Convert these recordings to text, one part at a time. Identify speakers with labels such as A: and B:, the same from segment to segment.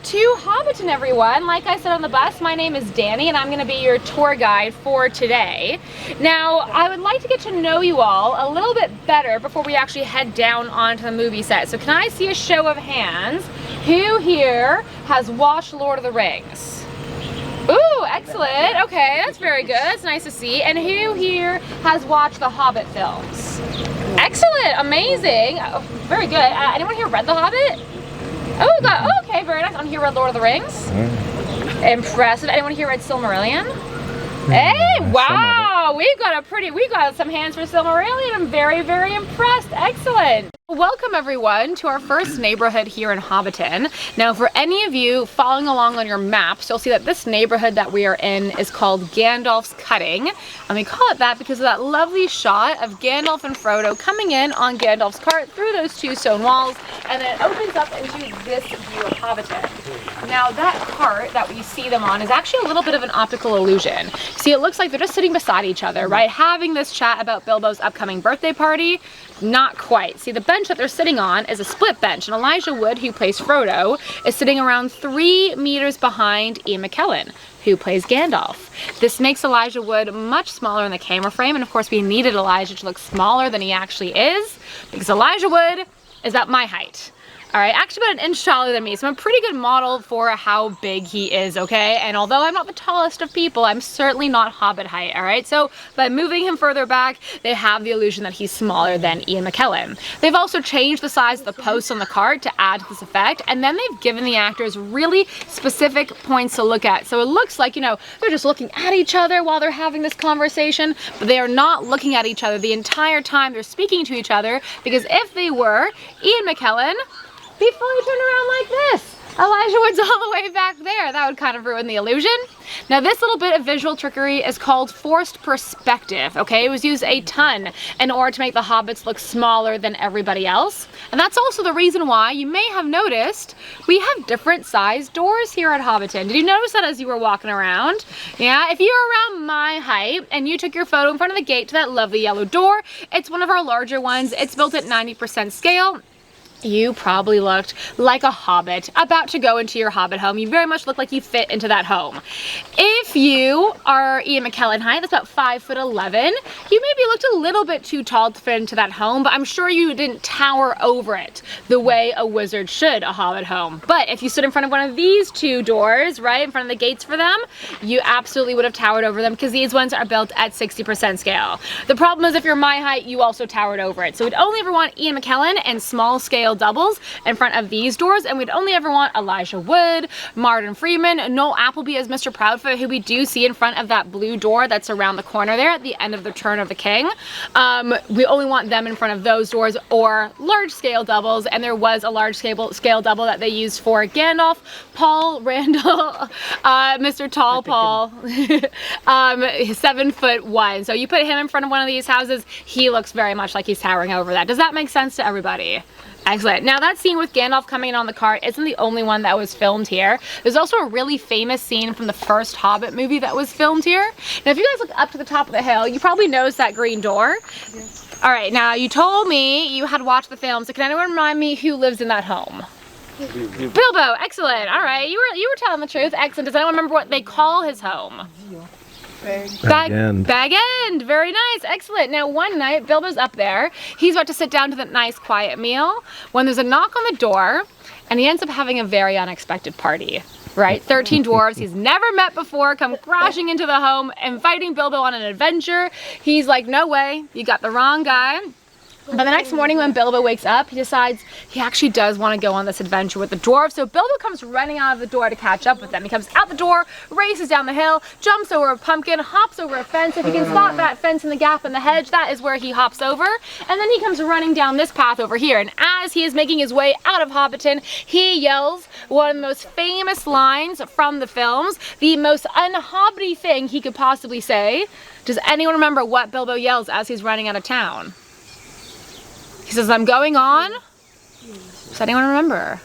A: to Hobbiton, everyone. Like I said on the bus, my name is Danny and I'm going to be your tour guide for today. Now, I would like to get to know you all a little bit better before we actually head down onto the movie set. So can I see a show of hands? Who here has watched Lord of the Rings? Ooh, excellent. Okay, that's very good. That's nice to see. And who here has watched the Hobbit films? Excellent, amazing. Oh, very good. Anyone here read The Hobbit? Oh, God. Oh, okay, very nice. Anyone here read Lord of the Rings? Impressive. Anyone here read Silmarillion? Hey, wow. We got some hands for Silmarillion. I'm very, very impressed. Excellent. Welcome everyone to our first neighborhood here in Hobbiton. Now for any of you following along on your maps, you'll see that this neighborhood that we are in is called Gandalf's Cutting. And we call it that because of that lovely shot of Gandalf and Frodo coming in on Gandalf's cart through those two stone walls, and then it opens up into this view of Hobbiton. Now that cart that we see them on is actually a little bit of an optical illusion. See, it looks like they're just sitting beside each other, right? Having this chat about Bilbo's upcoming birthday party. Not quite. See, the bench that they're sitting on is a split bench, and Elijah Wood, who plays Frodo, is sitting around 3 meters behind Ian McKellen, who plays Gandalf. This makes Elijah Wood much smaller in the camera frame, and of course we needed Elijah to look smaller than he actually is, because Elijah Wood is at my height. Alright, actually about an inch taller than me, so I'm a pretty good model for how big he is, okay? And although I'm not the tallest of people, I'm certainly not Hobbit height, alright? So by moving him further back, they have the illusion that he's smaller than Ian McKellen. They've also changed the size of the posts on the cart to add to this effect, and then they've given the actors really specific points to look at. So it looks like, you know, they're just looking at each other while they're having this conversation, but they are not looking at each other the entire time they're speaking to each other, because if they were, Ian McKellen, be fully turned around like this. Elijah Wood's all the way back there. That would kind of ruin the illusion. Now this little bit of visual trickery is called forced perspective, okay? It was used a ton in order to make the hobbits look smaller than everybody else. And that's also the reason why you may have noticed we have different sized doors here at Hobbiton. Did you notice that as you were walking around? Yeah, if you were around my height and you took your photo in front of the gate to that lovely yellow door, it's one of our larger ones. It's built at 90% scale. You probably looked like a hobbit about to go into your hobbit home. You very much look like you fit into that home. If you are Ian McKellen height, that's about 5'11", you maybe looked a little bit too tall to fit into that home, but I'm sure you didn't tower over it the way a wizard should a hobbit home. But if you stood in front of one of these two doors, right, in front of the gates for them, you absolutely would have towered over them because these ones are built at 60% scale. The problem is if you're my height, you also towered over it. So we'd only ever want Ian McKellen and small scale doubles in front of these doors, and we'd only ever want Elijah Wood, Martin Freeman, Noel Appleby as Mr. Proudfoot, who we do see in front of that blue door that's around the corner there at the end of the Return of the King. We only want them in front of those doors or large scale doubles, and there was a large scale double that they used for Gandalf, Paul Randall, Mr. Tall Paul, 7'1". So you put him in front of one of these houses, he looks very much like he's towering over that. Does that make sense to everybody? Excellent. Now that scene with Gandalf coming in on the cart isn't the only one that was filmed here. There's also a really famous scene from the first Hobbit movie that was filmed here. Now if you guys look up to the top of the hill, you probably noticed that green door. Yeah. Alright, now you told me you had watched the film, so can anyone remind me who lives in that home? Bilbo. Excellent. Alright, you were telling the truth. Excellent. Does anyone remember what they call his home? Bag End. Bag End. Very nice. Excellent. Now one night, Bilbo's up there. He's about to sit down to that nice quiet meal when there's a knock on the door, and he ends up having a very unexpected party. Right? 13 dwarves he's never met before come crashing into the home, inviting Bilbo on an adventure. He's like, no way, you got the wrong guy. But the next morning when Bilbo wakes up, he decides he actually does want to go on this adventure with the dwarves. So Bilbo comes running out of the door to catch up with them. He comes out the door, races down the hill, jumps over a pumpkin, hops over a fence. If he can spot that fence in the gap in the hedge, that is where he hops over. And then he comes running down this path over here. And as he is making his way out of Hobbiton, he yells one of the most famous lines from the films, the most un-Hobbity thing he could possibly say. Does anyone remember what Bilbo yells as he's running out of town? He says, I'm going on. Does anyone remember?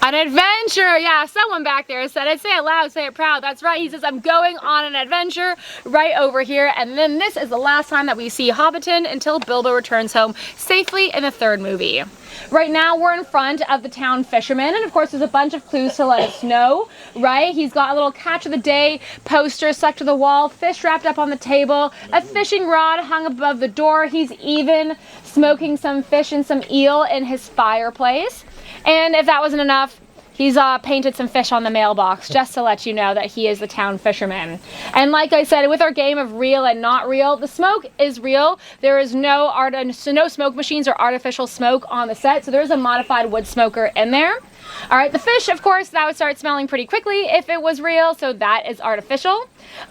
A: An adventure. Yeah, someone back there said it. Say it loud, say it proud. That's right. He says, I'm going on an adventure right over here. And then this is the last time that we see Hobbiton until Bilbo returns home safely in the third movie. Right now we're in front of the town fisherman, and of course there's a bunch of clues to let us know, right? He's got a little catch of the day poster stuck to the wall, fish wrapped up on the table, a fishing rod hung above the door. He's even smoking some fish and some eel in his fireplace. And if that wasn't enough, he's painted some fish on the mailbox just to let you know that he is the town fisherman. And like I said, with our game of real and not real, the smoke is real. There is no smoke machines or artificial smoke on the set, so there's a modified wood smoker in there. All right, the fish, of course, that would start smelling pretty quickly if it was real, so that is artificial.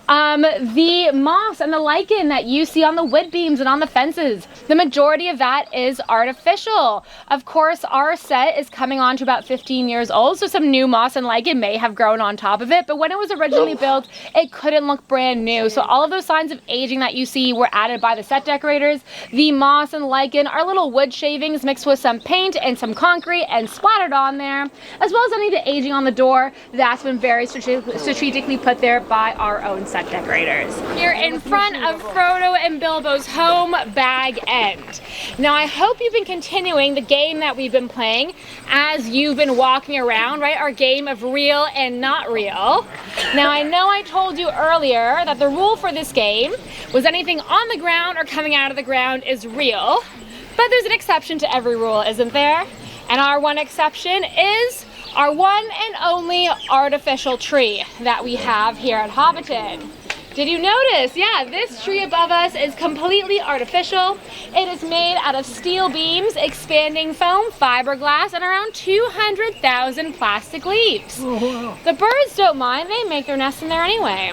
A: The moss and the lichen that you see on the wood beams and on the fences, the majority of that is artificial. Of course, our set is coming on to about 15 years old, so some new moss and lichen may have grown on top of it, but when it was originally built, it couldn't look brand new. So all of those signs of aging that you see were added by the set decorators. The moss and lichen are little wood shavings mixed with some paint and some concrete and splattered on there, as well as any of the aging on the door that's been very strategically put there by our own set decorators. Here in front of Frodo and Bilbo's home, Bag End. Now I hope you've been continuing the game that we've been playing as you've been walking around, right? Our game of real and not real. Now I know I told you earlier that the rule for this game was anything on the ground or coming out of the ground is real, but there's an exception to every rule, isn't there? And our one exception is our one and only artificial tree that we have here at Hobbiton. Did you notice? Yeah, this tree above us is completely artificial. It is made out of steel beams, expanding foam, fiberglass, and around 200,000 plastic leaves. Oh, wow. The birds don't mind, they make their nest in there anyway.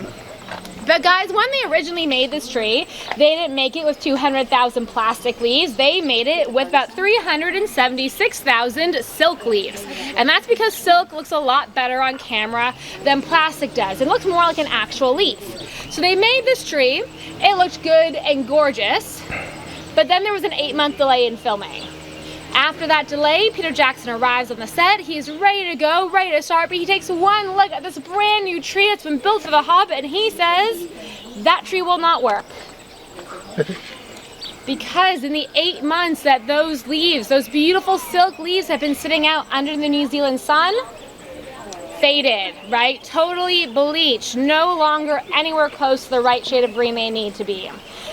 A: But guys, when they originally made this tree, they didn't make it with 200,000 plastic leaves. They made it with about 376,000 silk leaves. And that's because silk looks a lot better on camera than plastic does. It looks more like an actual leaf. So they made this tree. It looked good and gorgeous. But then there was an 8-month delay in filming. After that delay, Peter Jackson arrives on the set. He's ready to go, ready to start, but he takes one look at this brand new tree that's been built for the Hobbit, and he says, that tree will not work. Because in the 8 months that those leaves, those beautiful silk leaves have been sitting out under the New Zealand sun, faded, right? Totally bleached, no longer anywhere close to the right shade of green they need to be.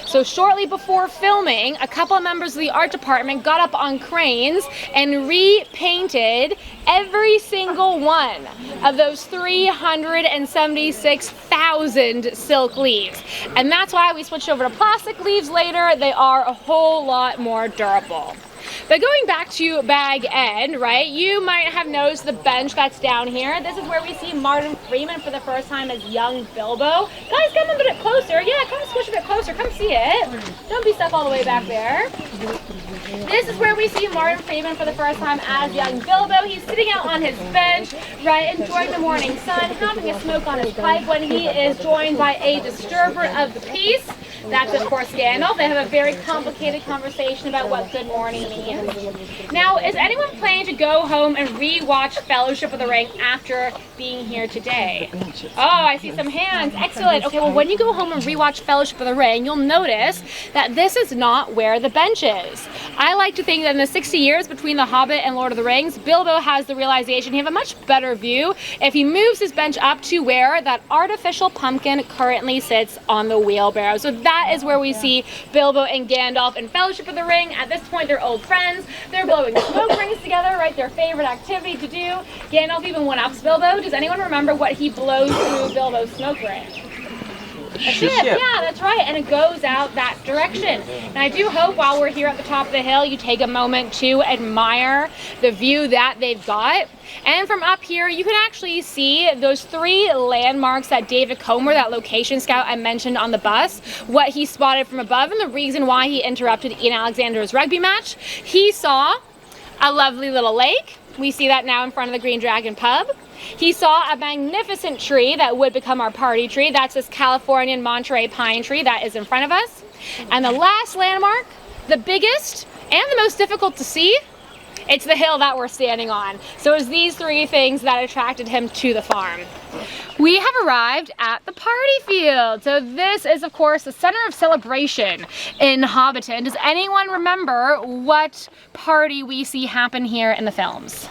A: So shortly before filming, a couple of members of the art department got up on cranes and repainted every single one of those 376,000 silk leaves. And that's why we switched over to plastic leaves later. They are a whole lot more durable. But going back to Bag End, right, you might have noticed the bench that's down here. This is where we see Martin Freeman for the first time as young Bilbo. Guys, come a bit closer. Yeah, come squish a bit closer. Come see it. Don't be stuck all the way back there. This is where we see Martin Freeman for the first time as young Bilbo. He's sitting out on his bench, right, enjoying the morning sun, having a smoke on his pipe when he is joined by a disturber of the peace. That's, of course, Gandalf. They have a very complicated conversation about what good morning means. Now, is anyone planning to go home and re-watch Fellowship of the Ring after being here today? Oh, I see some hands. Excellent. Okay, well, when you go home and re-watch Fellowship of the Ring, you'll notice that this is not where the bench is. I like to think that in the 60 years between The Hobbit and Lord of the Rings, Bilbo has the realization he has a much better view if he moves his bench up to where that artificial pumpkin currently sits on the wheelbarrow. So that is where we see Bilbo and Gandalf in Fellowship of the Ring. At this point, they're old friends. They're blowing smoke rings together, right? Their favorite activity to do. Gandalf even one-ups Bilbo. Does anyone remember what he blows through Bilbo's smoke ring? A ship, yeah, that's right, and it goes out that direction. And I do hope while we're here at the top of the hill, you take a moment to admire the view that they've got. And from up here, you can actually see those 3 landmarks that David Comer, that location scout I mentioned on the bus, what he spotted from above and the reason why he interrupted Ian Alexander's rugby match. He saw a lovely little lake. We see that now in front of the Green Dragon pub. He saw a magnificent tree that would become our party tree. That's this Californian Monterey pine tree that is in front of us. And the last landmark, the biggest and the most difficult to see, It's the hill that we're standing on. So it was these three things that attracted him to the farm. We have arrived at the party field. So this is, of course, the center of celebration in Hobbiton. Does anyone remember what party we see happen here in the films?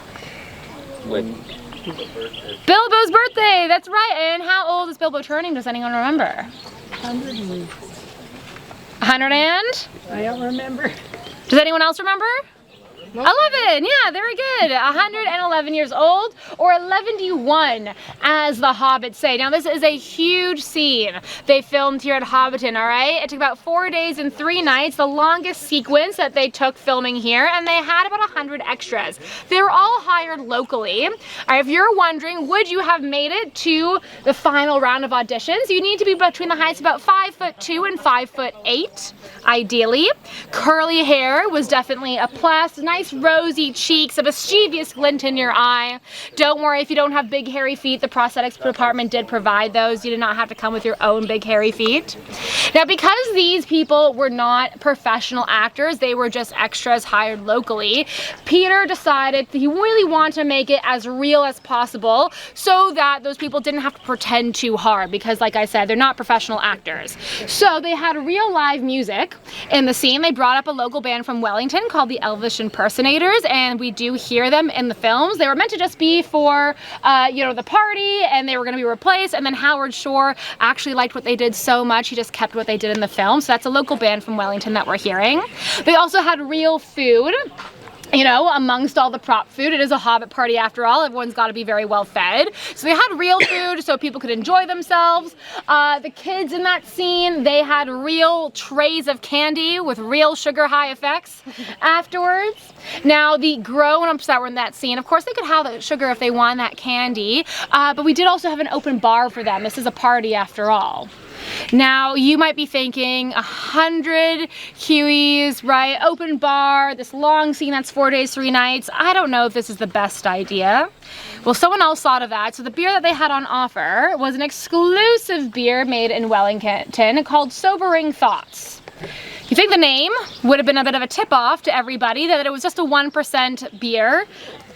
A: Bilbo's birthday, that's right. And how old is Bilbo turning? Does anyone remember?
B: 100.
A: 100 and?
B: I don't remember.
A: Does anyone else remember? 11, yeah, very good. 111 years old, or 11-1, as the Hobbits say. Now, this is a huge scene they filmed here at Hobbiton, all right? It took about 4 days and 3 nights, the longest sequence that they took filming here, and they had about 100 extras. They were all hired locally. All right, if you're wondering, would you have made it to the final round of auditions? You need to be between the heights of about 5'2" and 5'8", ideally. Curly hair was definitely a plus. Nice rosy cheeks, a mischievous glint in your eye. Don't worry if you don't have big hairy feet, the prosthetics department did provide those. You did not have to come with your own big hairy feet. Now, because these people were not professional actors, they were just extras hired locally, Peter decided that he really wanted to make it as real as possible so that those people didn't have to pretend too hard, because like I said, they're not professional actors. So they had real live music in the scene. They brought up a local band from Wellington called the Elvish Impersonators, and we do hear them in the films. They were meant to just be for, you know, the party, and they were going to be replaced, and then Howard Shore actually liked what they did so much, he just kept what they did in the film. So that's a local band from Wellington that we're hearing. They also had real food. You know, amongst all the prop food. It is a Hobbit party after all. Everyone's got to be very well fed. So they had real food so people could enjoy themselves. The kids in that scene, they had real trays of candy with real sugar high effects afterwards. Now, the grown-ups that were in that scene, of course, they could have the sugar if they wanted that candy, but we did also have an open bar for them. This is a party after all. Now, you might be thinking 100 Hueys, right? Open bar, this long scene that's 4 days, 3 nights. I don't know if this is the best idea. Well, someone else thought of that. So the beer that they had on offer was an exclusive beer made in Wellington called Sobering Thoughts. You think the name would have been a bit of a tip-off to everybody that it was just a 1% beer,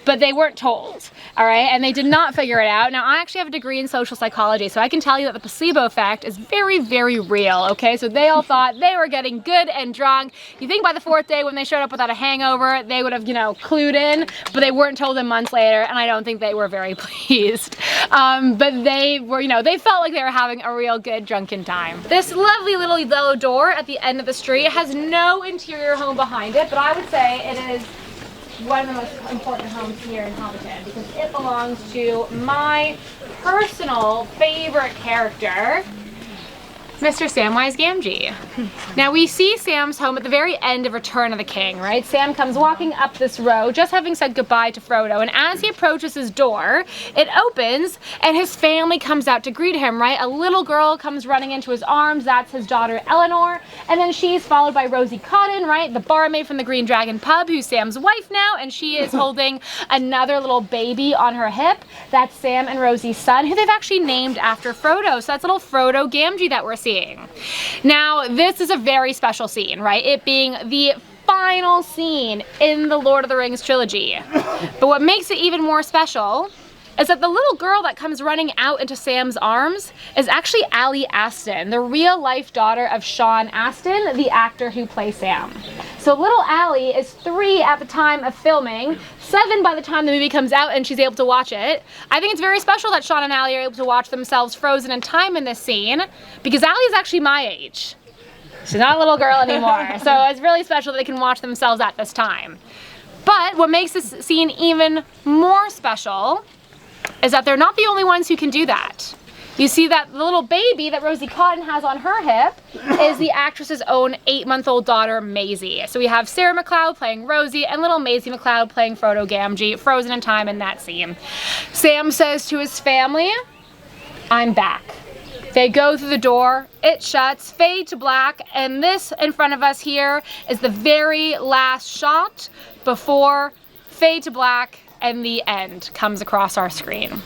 A: but they weren't told, all right? And they did not figure it out. Now, I actually have a degree in social psychology, so I can tell you that the placebo effect is very, very real, okay? So they all thought they were getting good and drunk. You think by the 4th day when they showed up without a hangover, they would have, you know, clued in, but they weren't told them months later, and I don't think they were very pleased. But they were, you know, they felt like they were having a real good drunken time. This lovely little yellow door at the end of the street has no interior home behind it, but I would say it is one of the most important homes here in Hobbiton because it belongs to my personal favorite character, Mr. Samwise Gamgee. Now we see Sam's home at the very end of Return of the King, right? Sam comes walking up this road, just having said goodbye to Frodo, and as he approaches his door, it opens and his family comes out to greet him, right? A little girl comes running into his arms, that's his daughter Eleanor, and then she's followed by Rosie Cotton, right? The barmaid from the Green Dragon pub, who's Sam's wife now, and she is holding another little baby on her hip. That's Sam and Rosie's son, who they've actually named after Frodo. So that's little Frodo Gamgee that we're seeing. Now, this is a very special scene, right? It being the final scene in the Lord of the Rings trilogy. But what makes it even more special is that the little girl that comes running out into Sam's arms is actually Ali Aston, the real-life daughter of Sean Astin, the actor who plays Sam. So little Ali is 3 at the time of filming, 7 by the time the movie comes out and she's able to watch it. I think it's very special that Sean and Ali are able to watch themselves frozen in time in this scene, because Ali is actually my age. She's not a little girl anymore, so it's really special that they can watch themselves at this time. But what makes this scene even more special is that they're not the only ones who can do that. You see that the little baby that Rosie Cotton has on her hip is the actress's own 8-month-old daughter, Maisie. So we have Sarah McLeod playing Rosie and little Maisie McLeod playing Frodo Gamgee, frozen in time in that scene. Sam says to his family, "I'm back." They go through the door, it shuts, fade to black, and this in front of us here is the very last shot before fade to black and the end comes across our screen.